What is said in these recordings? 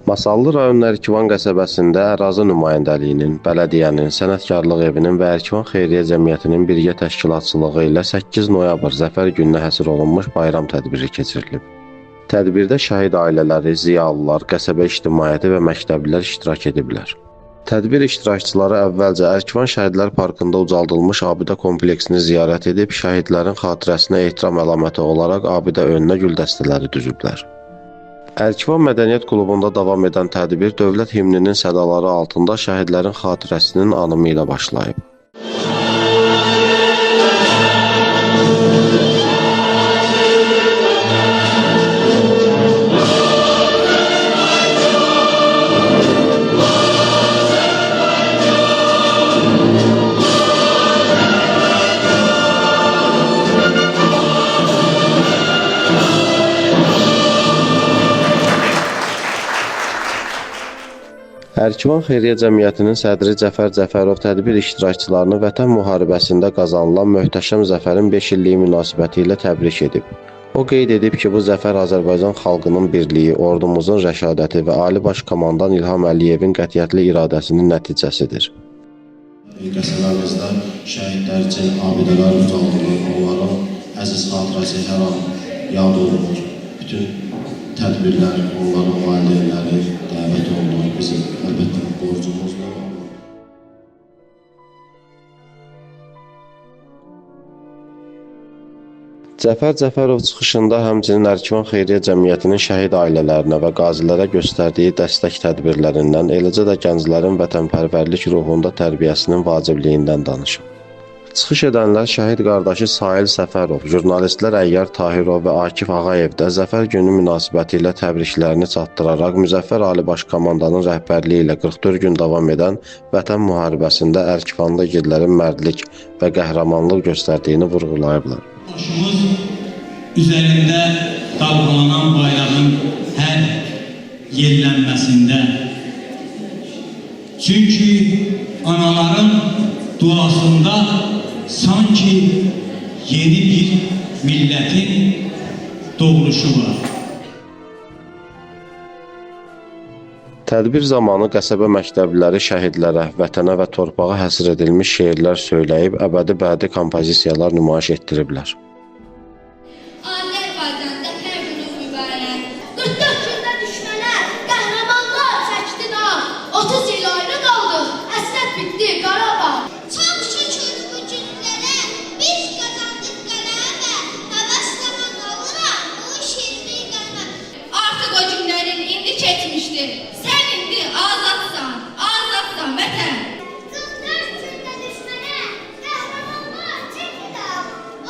Masallı rayon Ərkivan qəsəbəsində ərazi nümayəndəliyinin, bələdiyyənin, sənətkarlıq evinin və Ərkivan Xeyriyyə Cəmiyyətinin birgə təşkilatçılığı ilə 8 noyabr Zəfər gününə həsr olunmuş bayram tədbiri keçirilib. Tədbirdə şəhid ailələri, ziyalılar, qəsəbə ictimaiyyəti və məktəblilər iştirak ediblər. Tədbir iştirakçıları əvvəlcə Ərkivan Şəhidlər Parkında ucaldılmış abidə kompleksini ziyarət edib, şəhidlərin xatirəsinə ehtiram əlaməti olaraq abidə önünə gül dəstələri düzüblər. Ərkivan Mədəniyyət Klubunda davam edən tədbir dövlət himninin sədaları altında şəhidlərin xatirəsinin anımı ilə başlayıb. Ərkivan Xeyriyyə Cəmiyyətinin sədri Cəfər Cəfərov tədbir iştirakçılarını Vətən müharibəsində qazanılan möhtəşəm zəfərin 5 illiyi münasibəti ilə təbrik edib. O qeyd edib ki, bu zəfər Azərbaycan xalqının birliyi, ordumuzun rəşadəti və Ali Baş Komandan İlham Əliyevin qətiyyətli iradəsinin nəticəsidir. Qəsəbəmizdə şəhidlər üçün abidələr ucaldılır, onların əziz xatirəsi hər an yad olunur. Bütün tədbirlər, onların valideynləri dəvət olunur, bizim əlbəttə borcumuzdur. Cəfər Cəfərov çıxışında həmçinin Ərkivan Xeyriyyə Cəmiyyətinin şəhid ailələrinə və qazilərə göstərdiyi dəstək tədbirlərindən, eləcə də gənclərin vətənpərvərlik ruhunda tərbiyəsinin vacibliyindən danışıb. Çıxış edənlər şəhid qardaşı Sahil Səfərov, jurnalistlər Əyyar Tahirov və Akif Ağayev də Zəfər günü münasibəti ilə təbriklərini çatdıraraq Müzəffər Ali Baş Komandanın rəhbərliyi ilə 44 gün davam edən Vətən müharibəsində Ərkivanda igidlərin mərdlik və qəhrəmanlıq göstərdiyini vurğulayıblar. Başımız üzərində dalğalanan bayrağın hər yerlənməsində. Çünki anaların duasında sanki yeni bir milletin doğruşu var. Tədbir zamanı qəsəbə məktəbliləri şəhidlərə, vətənə və torpağa həsr edilmiş şeirlər söyləyib, əbədi-bədi kompozisiyalar nümayiş etdiriblər. Azərbaycanda hər günün mübarək. 44 gündə düşmələr, qəhrəmanlar çəkdi dağ. 30 il ayrı qaldıq, həsrət bitdi Qarabağ. Çox şükür bu günlərə, biz qazandıq qələbə. Həvəsləmən oluram, bu şirmi qəlmə. Artıq o günlərin indi keçmişdir. Sən indi azadsan, azadsan vətən. 44 gündə düşmənə, qəhrəmanlar çəkdi dağ.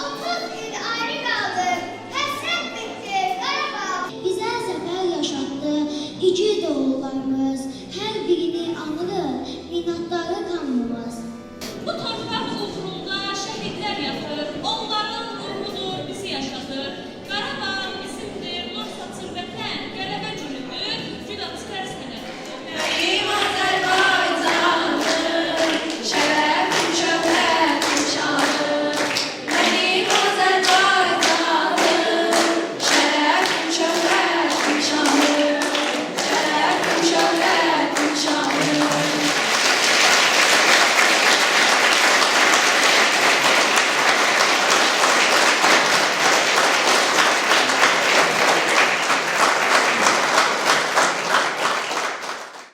30 il ayrı qaldıq, həsrət bitdi Qarabağ. Bizə zəfər yaşatdı, igid oğullarımız, hər birini anırır, minnətdarı qanımız.